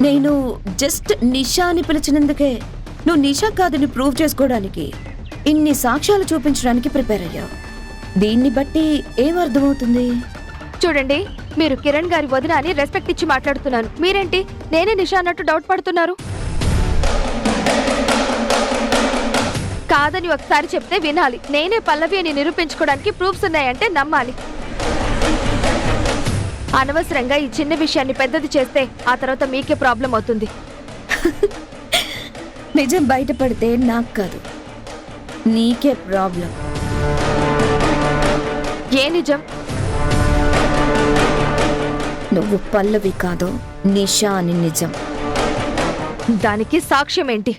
నేను జస్ట్ నిషా అని పిలిచినందుకే నువ్వు నిషా కాదని ప్రూవ్ చేసుకోవడానికి ఇన్ని సాక్ష్యాలు చూపించడానికి ప్రిపేర్ అయ్యావు. దీన్ని బట్టి ఏం అర్థమవుతుంది? చూడండి, మీరు కిరణ్ గారి వదిన అని రెస్పెక్ట్ ఇచ్చి మాట్లాడుతున్నాను. మీరేంటి నేనే నిషా అన్నట్టు డౌట్ పడుతున్నారు? కాదని ఒకసారి చెప్తే వినాలి. నేనే పల్లవి అని నిరూపించుకోవడానికి ప్రూఫ్స్ ఉన్నాయంటే నమ్మాలి. అనవసరంగా ఈ చిన్న విషయాన్ని పెద్దది చేస్తే ఆ తర్వాత మీకే ప్రాబ్లం అవుతుంది. నిజం బయటపడితే నాకు కాదు, నీకే ప్రాబ్లం. ఏ నిజం? నువ్వు పల్లవి కాదు నిషా అని నిజం. దానికి సాక్ష్యం ఏంటి?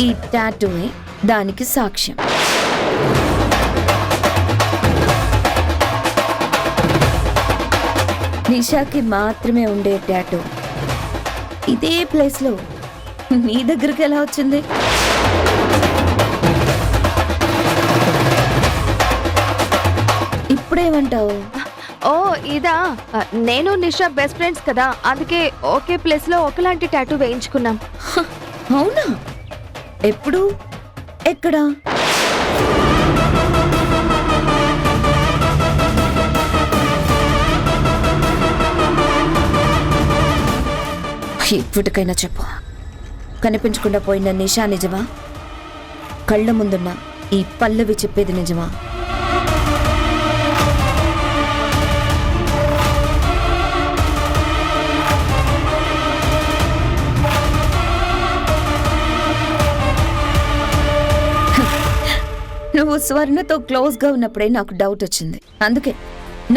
ఈ టాటూయే దానికి సాక్ష్యం. నిషాకి మాత్రమే ఉండే టాటూ ఇదే ప్లేస్ లో నీ దగ్గరికి ఎలా వచ్చింది? ఇప్పుడేమంటావు? ఓ ఇదా, నేను నిషా బెస్ట్ ఫ్రెండ్స్ కదా, అందుకే ఒకే ప్లేస్ లో ఒకలాంటి టాటూ వేయించుకున్నాం. అవునా? ఎప్పుడు? ఎక్కడ? ఇప్పటికైనా చెప్పు, కనిపించకుండా పోయిన నిషా నిజమా? కళ్ళ ముందున్న ఈ పల్లవి చెప్పేది నిజమా? నువ్వు స్వర్ణతో క్లోజ్గా ఉన్నప్పుడే నాకు డౌట్ వచ్చింది. అందుకే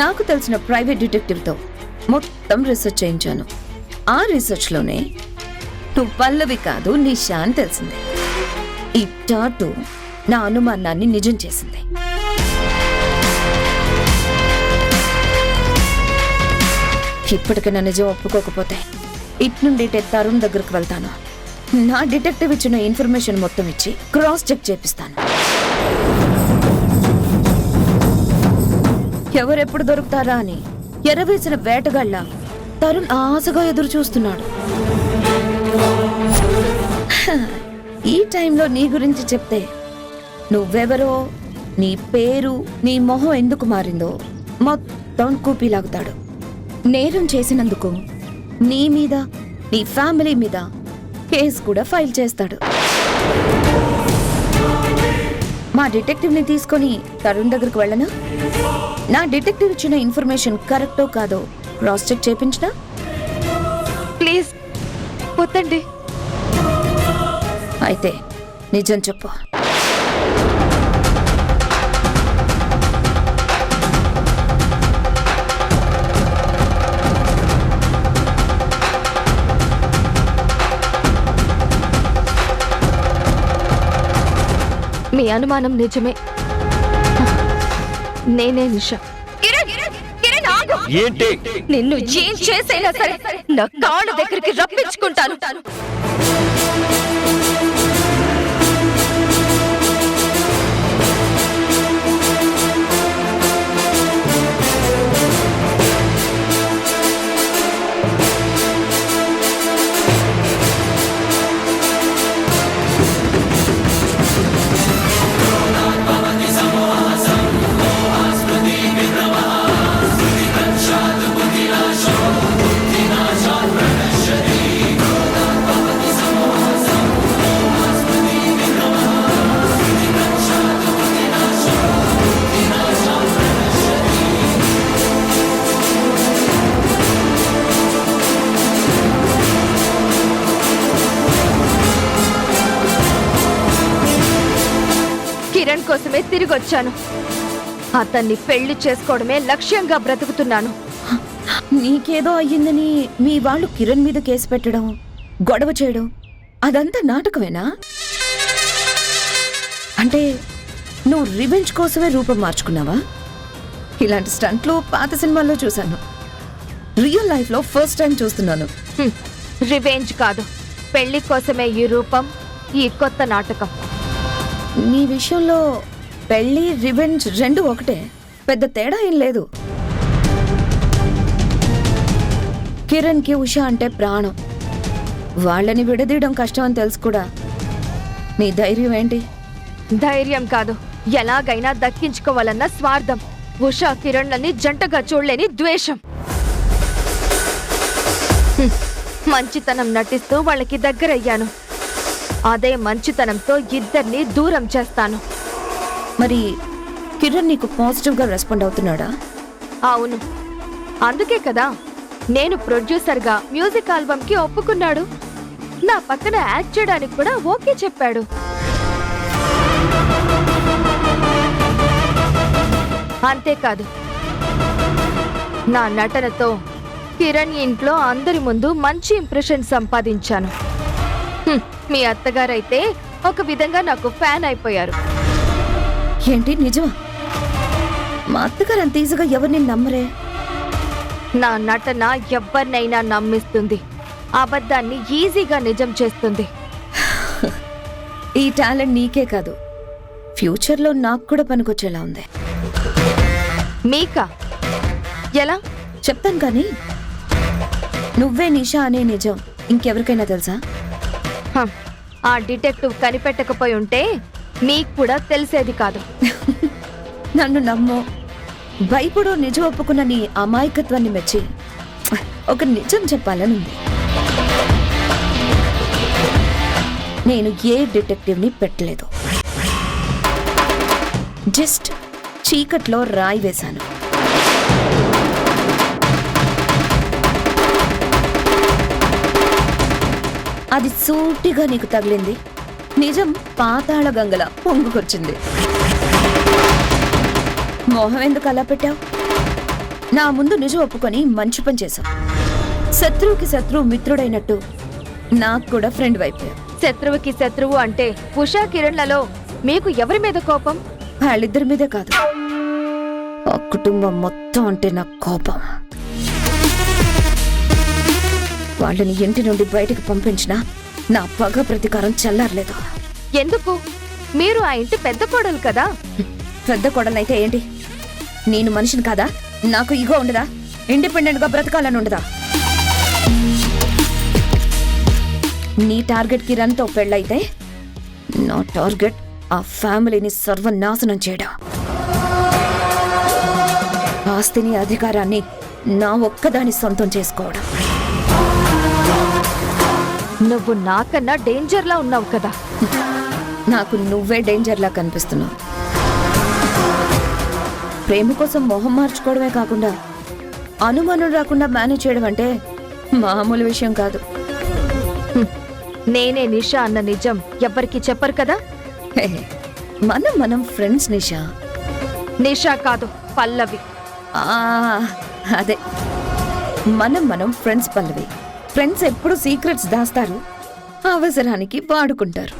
నాకు తెలిసిన ప్రైవేట్ డిటెక్టివ్తో మొత్తం రీసెర్చ్ చేయించాను. ఆ రీసెర్చ్లోనే నువ్వు పల్లవి కాదు నిషా అని తెలిసింది. ఈ టాటూ నా అనుమానాన్ని నిజం చేసింది. ఇప్పటికైనా నిజం ఒప్పుకోకపోతే ఇటు నుండి తరుణ్ దగ్గరకు వెళ్తాను. నా డిటెక్టివ్ ఇచ్చిన ఇన్ఫర్మేషన్ మొత్తం ఇచ్చి క్రాస్ చెక్ చేపిస్తాను. ఎవరెప్పుడు దొరుకుతారా అని ఎరవేసిన వేటగాళ్ళ తరుణ్ ఆశగా ఎదురు చూస్తున్నాడు. ఈ టైంలో నీ గురించి చెప్తే నువ్వెవరో, నీ పేరు, నీ మొహం ఎందుకు మారిందో మొత్తం కూపీలాగుతాడు. నేరం చేసినందుకు నీ మీద, నీ ఫ్యామిలీ మీద కేసు కూడా ఫైల్ చేస్తాడు. మా డిటెక్టివ్ని తీసుకొని తరుణ్ దగ్గరకు వెళ్ళనా? నా డిటెక్టివ్ ఇచ్చిన ఇన్ఫర్మేషన్ కరెక్టో కాదో క్రాస్ చెక్ చేయించినా? ప్లీజ్ వద్దండి. అయితే నిజం చెప్పు. మీ అనుమానం నిజమే, నేనే నిషా. ఏంటి? నిన్ను ఏం చేసైనా సరే నా కాళ్ళ దగ్గరికి రప్పించుకుంటాను. కిరణ్ కోసమే తిరిగి వచ్చాను. అతన్ని పెళ్లి చేసుకోవడమే లక్ష్యంగా బ్రతుకుతున్నాను. నీకేదో అయ్యిందని మీ వాళ్ళు కిరణ్ మీద కేసు పెట్టడం, గొడవ చేయడం అదంతా నాటకమేనా? అంటే నువ్వు రివెంజ్ కోసమే రూపం మార్చుకున్నావా? ఇలాంటి స్టంట్లు పాత సినిమాల్లో చూశాను, రియల్ లైఫ్లో ఫస్ట్ టైం చూస్తున్నాను. రివెంజ్ కాదు, పెళ్లి కోసమే ఈ రూపం, ఈ కొత్త నాటకం. నీ విషయంలో పెళ్లి రివెంజ్ రెండు ఒకటే, పెద్ద తేడా ఏం లేదు. కిరణ్కి ఉషా అంటే ప్రాణం, వాళ్ళని విడదీయడం కష్టం అని తెలుసు కూడా. నీ ధైర్యం ఏంటి? ధైర్యం కాదు, ఎలాగైనా దక్కించుకోవాలన్న స్వార్థం. ఉషా కిరణ్లని జంటగా చూడలేని ద్వేషం. మంచితనం నటిస్తూ వాళ్ళకి దగ్గరయ్యాను. అదే మంచితనంతో ఇద్దరిని దూరం చేస్తాను. మరి కిరణ్ నీకు పాజిటివ్గా రెస్పాండ్ అవుతున్నాడా? అవును, అందుకే కదా నేను ప్రొడ్యూసర్గా మ్యూజిక్ ఆల్బమ్కి ఒప్పుకున్నాడు. నా పక్కన యాక్ట్ చేయడానికి కూడా ఓకే చెప్పాడు. అంతేకాదు, నా నటనతో కిరణ్ ఇంట్లో అందరి ముందు మంచి ఇంప్రెషన్ సంపాదించాను. మీ అత్తగారైతే ఒక విధంగా నాకు ఫ్యాన్ అయిపోయారు. ఏంటి నిజమా? మా అత్తగారు అంత ఈజీగా ఎవరిని నమ్మరే. నా నటన ఎవరినైనా నమ్మిస్తుంది, అబద్ధాన్ని ఈజీగా నిజం చేస్తుంది. ఈ టాలెంట్ నీకే కాదు, ఫ్యూచర్లో నాకు కూడా పనికొచ్చేలా ఉంది. మీకా? ఎలా? చెప్తాను కానీ, నువ్వే నిషా అనే నిజం ఇంకెవరికైనా తెలుసా? ఆ డిటెక్టివ్ కనిపెట్టకపోయి ఉంటే మీకు కూడా తెలిసేది కాదు. నన్ను నమ్మో, భయపడో నిజం ఒప్పుకున్న నీ అమాయకత్వాన్ని మెచ్చి ఒక నిజం చెప్పాలనుంది. నేను ఏ డిటెక్టివ్ని పెట్టలేదు, జస్ట్ చీకట్లో రాయి వేశాను. అది సూటిగా నీకు తగిలింది, నిజం పాతాళ గంగల పొంగుకొచ్చింది. మోహం ఎందుకు అలా పెట్టావు? నా ముందు నిజం ఒప్పుకొని మంచి పని చేశావు. శత్రువుకి శత్రువు మిత్రుడైనట్టు నాకు కూడా ఫ్రెండ్ అయిపోయావు. శత్రువుకి శత్రువు అంటే ఉషా కిరణ్లలో మీకు ఎవరి మీద కోపం? వాళ్ళిద్దరి మీదే కాదు, ఆ కుటుంబం మొత్తం అంటే నాకు కోపం. వాళ్ళని ఇంటి నుండి బయటకు పంపించినా నా పగ ప్రతీకారం చల్లారలేదు. ఎందుకు? మీరు ఆ ఇంటి పెద్ద కోడలు కదా. పెద్ద కోడలైతే ఏంటి? నేను మనిషిని కాదా? నాకు ఇగో ఉండదా? ఇండిపెండెంట్ గా బ్రతకాలని ఉండదా? నీ టార్గెట్ కిరణ్తో పెళ్ళైతే నా టార్గెట్ ఆ ఫ్యామిలీని సర్వనాశనం చేయడం, ఆస్తిని అధికారాన్ని నా ఒక్కదాని సొంతం చేసుకోవడం. నువ్వు నాకన్నా డేంజర్లా ఉన్నావు కదా. నాకు నువ్వే డేంజర్లా కనిపిస్తున్నావు. ప్రేమ కోసం మొహం మార్చుకోవడమే కాకుండా అనుమానం రాకుండా మేనేజ్ చేయడం అంటే మామూలు విషయం కాదు. నేనే నిషా అన్న నిజం ఎవ్వరికి చెప్పరు కదా. హే, మనం ఫ్రెండ్స్ నిషా. నిషా కాదు, పల్లవి. అదే, మనం ఫ్రెండ్స్ పల్లవి. ఫ్రెండ్స్ ఎప్పుడు సీక్రెట్స్ దాస్తారు, అవసరానికి వాడుకుంటారు.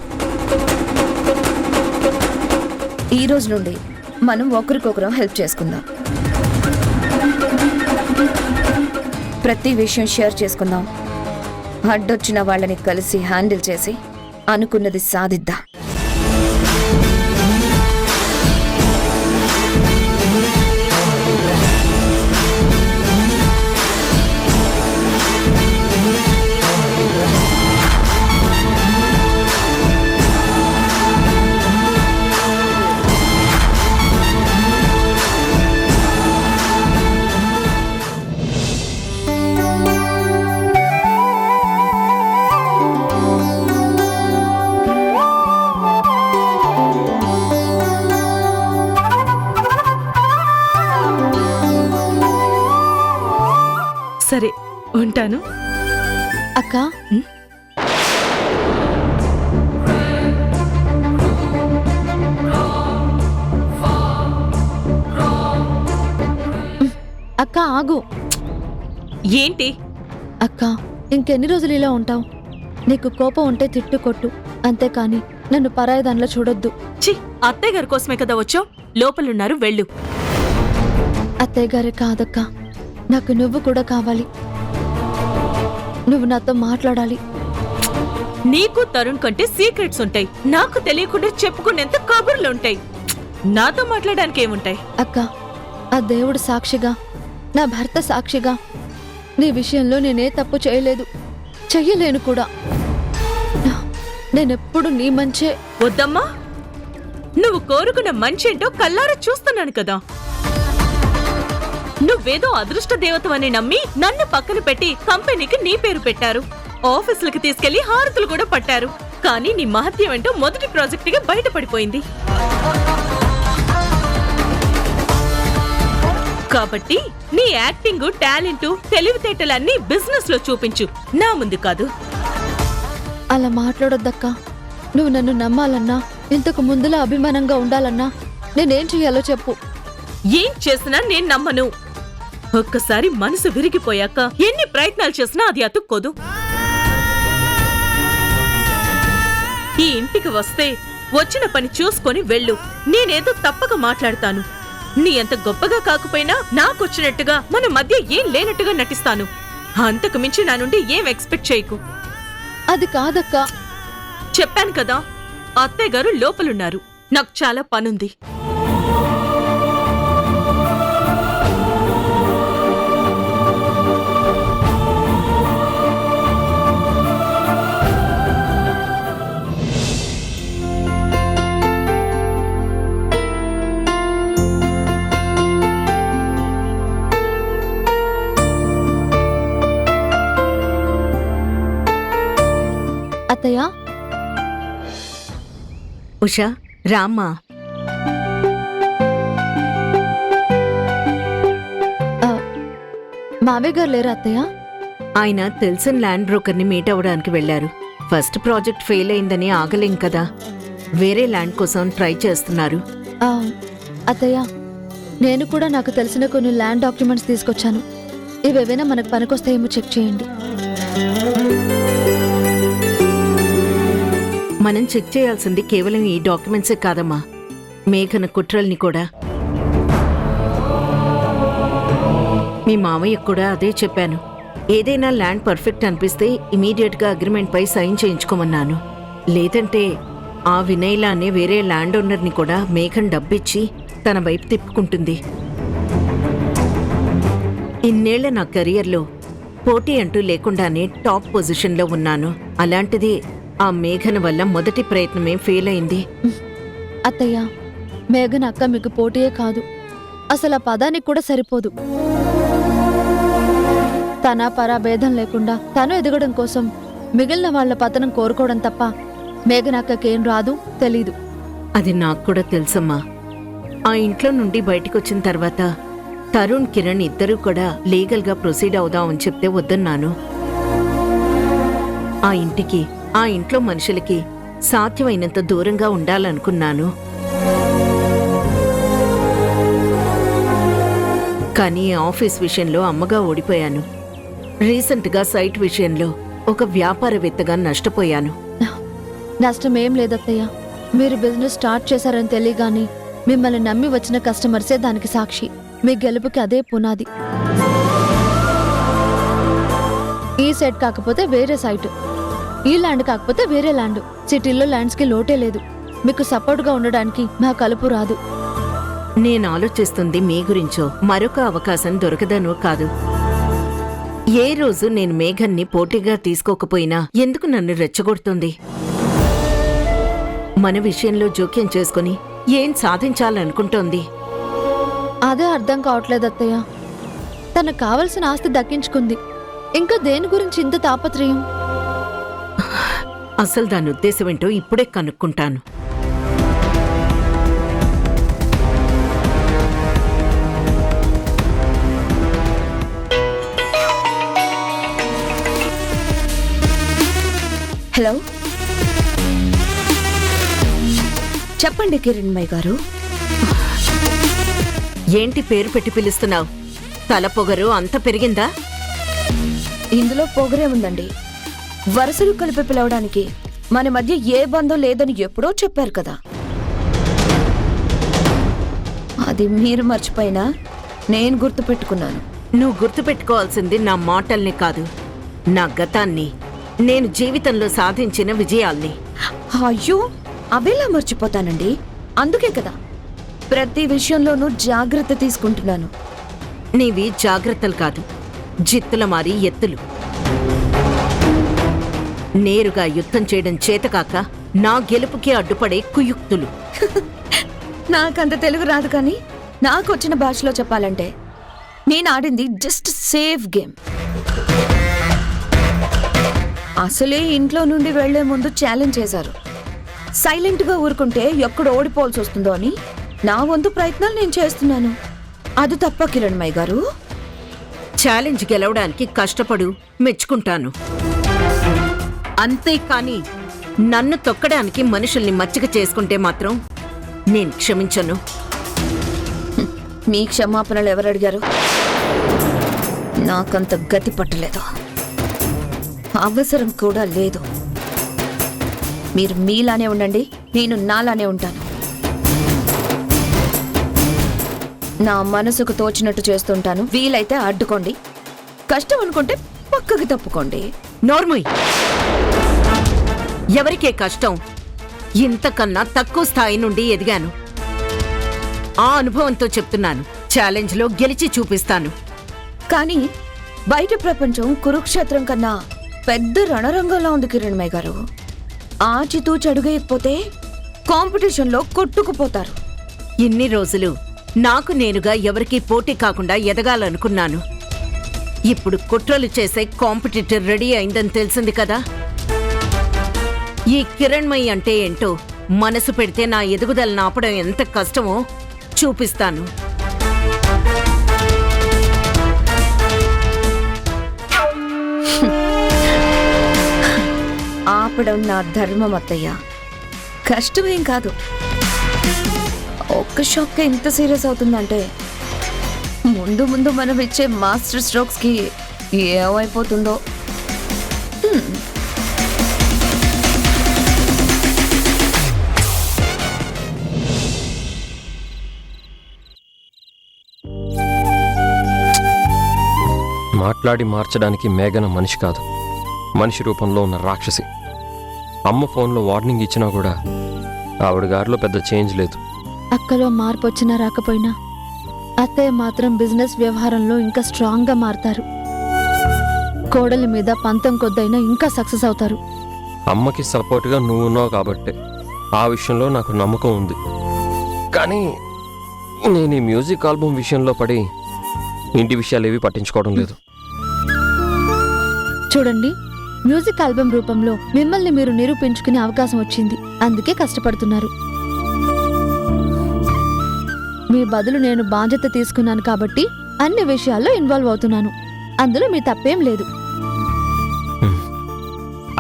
ఈ రోజు నుండి మనం ఒకరికొకరం హెల్ప్ చేసుకుందాం. ప్రతి విషయం షేర్ చేసుకుందాం. అడ్డొచ్చిన వాళ్ళని కలిసి హ్యాండిల్ చేసి అనుకున్నది సాధిద్దాం. సరే, ఉంటాను. అక్క, అక్క ఆగు. ఏంటి? అక్క, ఇంకెన్ని రోజులు ఇలా ఉంటావు? నీకు కోపం ఉంటే తిట్టు కొట్టు, అంతేకాని నన్ను పరాయి దానిలో చూడొద్దు. చి, అత్తయ్య గారి కోసమే కదా వచ్చావు. లోపలున్నారు, వెళ్ళు. అత్తయ్య గారే కాదక్క, నాకు నువ్వు కూడా కావాలి. నువ్వు నాతో మాట్లాడాలి. నీకు తరుణ్ కంటే సీక్రెట్స్ ఉంటాయి, నాకు తెలియకుండా చెప్పుకునేంత కబుర్లుంటాయి. నాతో మాట్లాడడానికి ఏముంటాయి? అక్క, ఆ దేవుడు సాక్షిగా, నా భర్త సాక్షిగా, నీ విషయంలో నేనే తప్పు చేయలేదు, చెయ్యలేను కూడా. నేనెప్పుడు నీ మంచే. వద్దమ్మా, నువ్వు కోరుకున్న మంచేంటో కల్లారా చూస్తున్నాను కదా. నువ్వేదో అదృష్ట దేవతవని నమ్మి నన్ను పక్కన పెట్టి కంపెనీకి నీ పేరు పెట్టారు, ఆఫీసులకి తీసుకెళ్లి హారతులు కూడా పట్టారు. కానీ నీ మహత్యం ఏంటో మొదటి ప్రాజెక్టుగా బయటపడిపోయింది. కాబట్టి నీ యాక్టింగ్, టాలెంట్, తెలివితేటలన్నీ బిజినెస్ లో చూపించు, నా ముందు కాదు. అలా మాట్లాడొద్దక్క. నువ్వు నన్ను నమ్మాలన్నా, ఇంతకు ముందులా అభిమానంగా ఉండాలన్నా నేనేం చెయ్యాలో చెప్పు. ఏం చేసినా నేను నమ్మను. ఒక్కసారి మనసు విరిగిపోయాక ఎన్ని ప్రయత్నాలు చేసినా అది అతుక్కోదు. ఈ ఇంటికి వస్తే వచ్చిన పని చూసుకొని వెళ్ళు. నేనేదో తప్పక మాట్లాడతాను. నీ అంత గొప్పగా కాకపోయినా నాకొచ్చినట్టుగా మన మధ్య ఏం లేనట్టుగా నటిస్తాను. అంతకు మించి నా నుండి ఏం ఎక్స్పెక్ట్ చేయకు. అది కాదక్క. చెప్పాను కదా, అత్తయ్య గారు లోపలున్నారు, నాకు చాలా పనుంది. అత్తయ్య, ఉషా, రామ్మా. మావయ్య గారు లేరా అత్తయ్య? ఆయన తెలిసిన ల్యాండ్ బ్రోకర్ని మీట్ అవ్వడానికి వెళ్లారు. ఫస్ట్ ప్రాజెక్ట్ ఫెయిల్ అయిందని ఆగలేం కదా, వేరే ల్యాండ్ కోసం ట్రై చేస్తున్నారు. అత్తయ్య, నేను కూడా నాకు తెలిసిన కొన్ని ల్యాండ్ డాక్యుమెంట్స్ తీసుకొచ్చాను. ఇవేవైనా మనకు పనికొస్తాయేమో చెక్ చేయండి. మనం చెక్ చేయాల్సింది కేవలం ఈ డాక్యుమెంట్సే కాదమ్మా, మేఘన కుట్రల్ని కూడా. మీ మామయ్యకు కూడా అదే చెప్పాను. ఏదైనా ల్యాండ్ పర్ఫెక్ట్ అనిపిస్తే ఇమీడియట్గా అగ్రిమెంట్ పై సైన్ చేయించుకోమన్నాను. లేదంటే ఆ వినయ్లానే వేరే ల్యాండ్ ఓనర్ని కూడా మేఘన్ డబ్బిచ్చి తన వైపు తిప్పుకుంటుంది. ఇన్నేళ్ల నా కెరియర్లో పోటీ అంటూ లేకుండానే టాప్ పొజిషన్లో ఉన్నాను. అలాంటిది ఆ మేఘన వల్ల మొదటి ప్రయత్నమే ఫెయిల్ అయింది. అత్తయ్య, మేఘన అక్క మీకు పోటీయే కాదు, అసలు ఆ పదానికి కూడా సరిపోదు. తన పరా భేదం లేకుండా తను ఎదగడం కోసం మిగిలిన వాళ్ల పతనం కోరుకోవడం తప్ప మేఘన అక్కకేం రాదు, తెలీదు. అది నాకు కూడా తెలుసమ్మా. ఆ ఇంట్లో నుండి బయటకొచ్చిన తర్వాత తరుణ్, కిరణ్ ఇద్దరూ కూడా లీగల్గా ప్రొసీడ్ అవుదామని చెప్తే వద్దన్నాను. ఆ ఇంటికి, ఆ ఇంట్లో మనుషులకి సాధ్యమైనంత దూరంగా ఉండాలనుకున్నాను. కానీ ఆఫీస్ విషయంలో అమ్మగా ఓడిపోయాను. రీసెంట్గా సైట్ విషయంలో ఒక వ్యాపారవేత్తగా నష్టపోయాను. నష్టమేం లేదత్తయ్య. మీరు బిజినెస్ స్టార్ట్ చేశారని తెలియగాని మిమ్మల్ని నమ్మి వచ్చిన కస్టమర్సే దానికి సాక్షి. మీ గెలుపుకి అదే పునాది. ఈ సైట్ కాకపోతే వేరే సైట్, ఈ ల్యాండ్ కాకపోతే వేరే ల్యాండ్. సిటీల్లో ల్యాండ్స్కి లోటే లేదు. మీకు సపోర్ట్గా ఉండడానికి మా కలుపు రాదు. నేను ఆలోచిస్తుంది మీ గురించో, మరొక అవకాశం దొరకదనో కాదు. ఏ రోజు నేను మేఘన్ని పోటీగా తీసుకోకపోయినా ఎందుకు నన్ను రెచ్చగొడుతుంది? మన విషయంలో జోక్యం చేసుకుని ఏం సాధించాలనుకుంటోంది? అదే అర్థం కావట్లేదు అత్తయ్య. తనకు కావలసిన ఆస్తి దక్కించుకుంది, ఇంకా దేని గురించి ఇంత తాపత్రయం? అసలు దాని ఉద్దేశమేంటో ఇప్పుడే కనుక్కుంటాను. హలో, చెప్పండి కిరణ్మయ్య గారు. ఏంటి పేరు పెట్టి పిలుస్తున్నావు? తల పొగరు అంత పెరిగిందా? ఇందులో పొగరే ఉందండి. వరుసలు కలిపి పిలవడానికి మన మధ్య ఏ బంధం లేదని ఎప్పుడో చెప్పారు కదా. అది మీరు మర్చిపోయినా నేను గుర్తుపెట్టుకున్నాను. నువ్వు గుర్తుపెట్టుకోవాల్సింది నా మాటల్ని కాదు, నా గతాన్ని, నేను జీవితంలో సాధించిన విజయాల్ని. అయ్యో, అవేలా మర్చిపోతానండి. అందుకే కదా ప్రతి విషయంలోనూ జాగ్రత్త తీసుకుంటున్నాను. నీవి జాగ్రత్తలు కాదు, జిత్తుల మారి ఎత్తులు. నేరుగా యుద్ధం చేయడం చేతకాక నా గెలుపుకి అడ్డుపడే కుయుక్తులు. నాకంత తెలుగు రాదు, కానీ నాకు వచ్చిన భాషలో చెప్పాలంటే నేను ఆడింది జస్ట్ సేఫ్ గేమ్. అసలే ఇంట్లో నుండి వెళ్లే ముందు ఛాలెంజ్ చేశారు. సైలెంట్గా ఊరుకుంటే ఎక్కడ ఓడిపోవాల్సి వస్తుందో అని నా వంతు ప్రయత్నాలు నేను చేస్తున్నాను. అది తప్ప కిరణ్మయ్య గారు. ఛాలెంజ్ గెలవడానికి కష్టపడు, మెచ్చుకుంటాను. అంతేకాని నన్ను తొక్కడానికి మనుషుల్ని మచ్చిక చేసుకుంటే మాత్రం నేను క్షమించను. మీ క్షమాపణలు ఎవరు అడిగారు? నాకంత గతి పట్టలేదు, అవసరం కూడా లేదు. మీరు మీలానే ఉండండి, నేను నాలానే ఉంటాను. నా మనసుకు తోచినట్టు చేస్తుంటాను. వీలైతే అడ్డుకోండి, కష్టం అనుకుంటే పక్కకి తప్పుకోండి. నోర్ముయ్, ఎవరికే కష్టం? ఇంతకన్నా తక్కువ స్థాయి నుండి ఎదిగాను. ఆ అనుభవంతో చెప్తున్నాను, ఛాలెంజ్లో గెలిచి చూపిస్తాను. కానీ బయట ప్రపంచం కురుక్షేత్రం కన్నా పెద్ద రణరంగంలా ఉంది కిరణ్మయ్య గారు. ఆచితూచి అడుగేయకపోతే కాంపిటీషన్లో కొట్టుకుపోతారు. ఇన్ని రోజులు నాకు నేనుగా ఎవరికీ పోటీ కాకుండా ఎదగాలనుకున్నాను. ఇప్పుడు కుట్రలు చేసే కాంపిటీటర్ రెడీ అయిందని తెలిసింది కదా. ఈ కిరణ్మయి అంటే ఏంటో మనసు పెడితే నా ఎదుగుదలను ఆపడం ఎంత కష్టమో చూపిస్తాను. ఆపడం నా ధర్మం అత్తయ్య, కష్టమేం కాదు. ఒక్క షాక్ ఇంత సీరియస్ అవుతుందంటే ముందు ముందు మనం ఇచ్చే మాస్టర్ స్ట్రోక్స్ కి ఏమైపోతుందో. మాట్లాడి మార్చడానికి మేఘన మనిషి కాదు, మనిషి రూపంలో ఉన్న రాక్షసి. అమ్మ ఫోన్లో వార్నింగ్ ఇచ్చినా కూడా ఆవిడ గారిలో పెద్ద చేంజ్ లేదు. అక్కలో మార్పు వచ్చినా రాకపోయినా అత్తయ్య మాత్రం బిజినెస్ వ్యవహారంలో ఇంకా స్ట్రాంగ్గా మారతారు. కోడలి మీద పంతం కొద్దైనా ఇంకా సక్సెస్ అవుతారు. అమ్మకి సపోర్ట్గా నువ్వు ఉన్నావు కాబట్టి ఆ విషయంలో నాకు నమ్మకం ఉంది. కానీ నేను ఈ మ్యూజిక్ ఆల్బమ్ విషయంలో పడి ఇంటి విషయాలు ఏవి పట్టించుకోవడం లేదు. చూడండి, మ్యూజిక్ ఆల్బమ్ రూపంలో మిమ్మల్ని మీరు నిరూపించుకునే అవకాశం వచ్చింది. అందుకే కష్టపడుతున్నారు. మీ బదులు నేను బాధ్యత తీసుకున్నాను కాబట్టి అన్ని విషయాల్లో ఇన్వాల్వ్ అవుతున్నాను. అందులో మీ తప్పేం లేదు.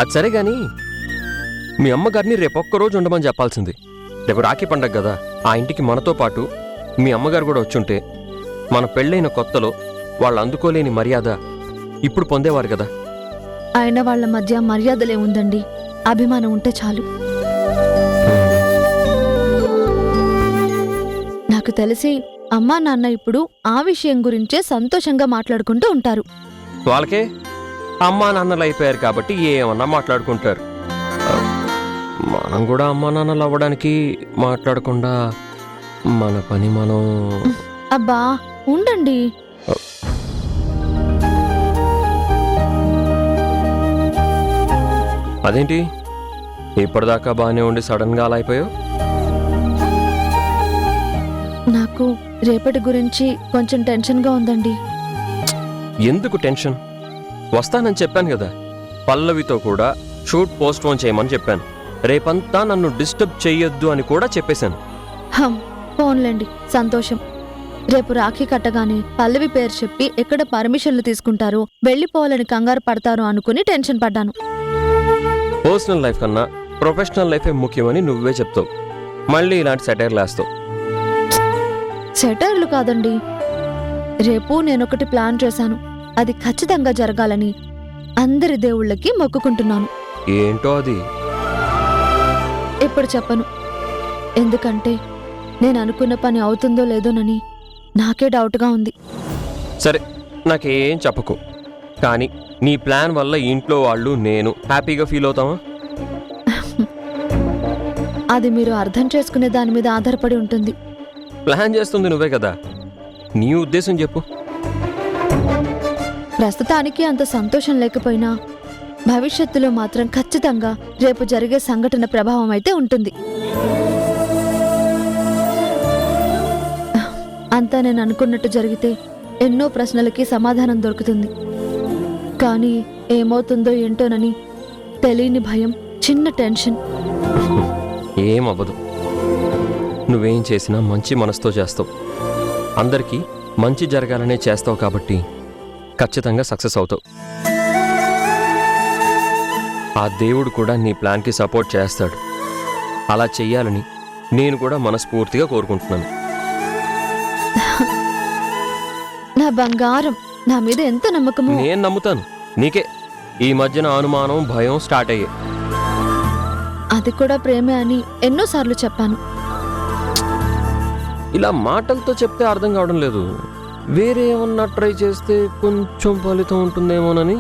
అది సరే కానీ మీ అమ్మగారిని రేపొక్కరోజు ఉండమని చెప్పాల్సింది. రేపు రాఖీ పండగ కదా, ఆ ఇంటికి మనతో పాటు మీ అమ్మగారు కూడా వచ్చుంటే మన పెళ్ళైన కొత్తలో వాళ్ళు అందుకోలేని మర్యాద ఇప్పుడు పొందేవారు కదా. అయినా వాళ్ళ మధ్య మర్యాదలే ఉందండి, అభిమానం ఉంటే చాలు. నాకు తెలిసి అమ్మా నాన్న ఇప్పుడు ఆ విషయం గురించే సంతోషంగా మాట్లాడుకుంటూ ఉంటారు. వాళ్ళకే అమ్మా నాన్నలు అయిపోయారు కాబట్టి ఏమన్నా మాట్లాడుకుంటారు. మనం కూడా అమ్మా నాన్నలు అవ్వడానికి మాట్లాడకుండా మన పని మనం. అబ్బా ఉండండి. అదేంటి ఇప్పటిదాకా బాగానే ఉండి సడన్గా అలా అయిపోయావు? నాకు రేపటి గురించి కొంచెం టెన్షన్గా ఉందండి. ఎందుకు టెన్షన్? వస్తానని చెప్పాను కదా. పల్లవితో కూడా షూట్ పోస్ట్ పోన్ చేయమని చెప్పాను. రేపంతా నన్ను డిస్టర్బ్ చెయ్యొద్దు అని కూడా చెప్పేశాను. ఫోన్లేండి, సంతోషం. రేపు రాఖీ కట్టగానే పల్లవి పేరు చెప్పి ఎక్కడ పర్మిషన్లు తీసుకుంటారో, వెళ్ళిపోవాలని కంగారు పడతారో అనుకుని టెన్షన్ పడ్డాను. పర్సనల్ లైఫ్ కన్నా ప్రొఫెషనల్ లైఫే ముఖ్యమని నువ్వే చెప్తావు. మళ్ళీ ఇలాంటి సెటైర్లు వేస్తావు. సెటైర్లు కాదండి, రేపు నేనొకటి ప్లాన్ చేశాను. అది ఖచ్చితంగా జరగాలని అందరి దేవుళ్ళకి మొక్కుకుంటున్నాను. ఏంటో అది? ఇప్పుడు చెప్పను, ఎందుకంటే నేను అనుకున్న పని అవుతుందో లేదోనని నాకే డౌట్గా ఉంది. సరే, నాకేం చెప్పకు. కానీ నీ ప్లాన్ వల్ల ఇంట్లో వాళ్ళు నేను హ్యాపీగా ఫీల్ అవుతామా? అది మీరు అర్థం చేసుకునే దాని మీద ఆధారపడి ఉంటుంది. ప్లాన్ చేస్తుంది నువ్వే కదా, నీ ఉద్దేశం చెప్పు. ప్రస్తుతానికి అంత సంతోషం లేకపోయినా భవిష్యత్తులో మాత్రం ఖచ్చితంగా రేపు జరిగే సంఘటన ప్రభావం అయితే ఉంటుంది. అంతా నేను అనుకున్నట్టు జరిగితే ఎన్నో ప్రశ్నలకి సమాధానం దొరుకుతుంది. కానీ ఏమవుతుందో ఏంటోనని తెలియని భయం, చిన్న టెన్షన్. ఏం అవ్వదు. నువ్వేం చేసినా మంచి మనసుతో చేస్తావు. అందరికీ మంచి జరగాలనే చేస్తావు కాబట్టి ఖచ్చితంగా సక్సెస్ అవుతావు. ఆ దేవుడు కూడా నీ ప్లాన్కి సపోర్ట్ చేస్తాడు. అలా చెయ్యాలని నేను కూడా మనస్ఫూర్తిగా కోరుకుంటున్నాను. నా బంగారం, నా మీద ఎంత నమ్మకమో. నేను నమ్ముతాను. నీకే ఈ మధ్యన అనుమానం, భయం స్టార్ట్ అయ్యాయి. అది కూడా ప్రేమే అని ఎన్నోసార్లు చెప్పాను. ఇలా మాటలతో చెప్తే అర్థం కావడం లేదు. వేరే ఏమన్నా ట్రై చేస్తే కొంచెం ఫలితం ఉంటుందేమోనని.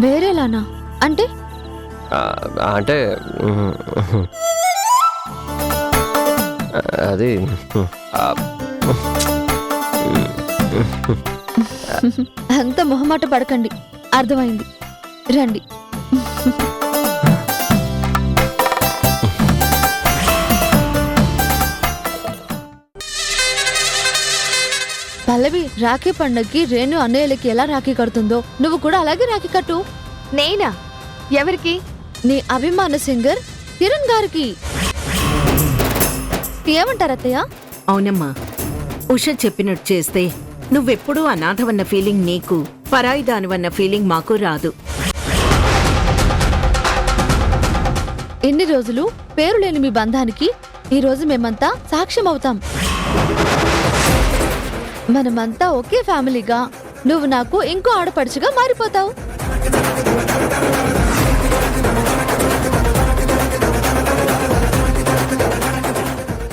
వేరేలానా అంటే? అంటే అది అంత మొహమాట పడకండి, అర్థమైంది. రండి. పల్లవి, రాఖీ పండగకి రేణు అన్నయ్యలకి ఎలా రాఖీ కడుతుందో నువ్వు కూడా అలాగే రాఖీ కట్టు. నేనా? ఎవరికి? నీ అభిమాన సింగర్ కిరణ్ గారికి. ఏమంటారు అత్తయ్య? అవునమ్మా, ఉష చెప్పినట్టు చేస్తే నువ్వెప్పుడూ అనాథవన్న ఫీలింగ్ నీకు, పరాయిదానివన్న ఫీలింగ్ మాకు రాదు. ఇన్ని రోజులు పేరు లేని మీ బంధానికి ఈ రోజు మేమంతా సాక్ష్యం అవుతాం. మనమంతా ఒకే ఫ్యామిలీగా నువ్వు నాకు ఇంకో ఆడపడుచుగా మారిపోతావు.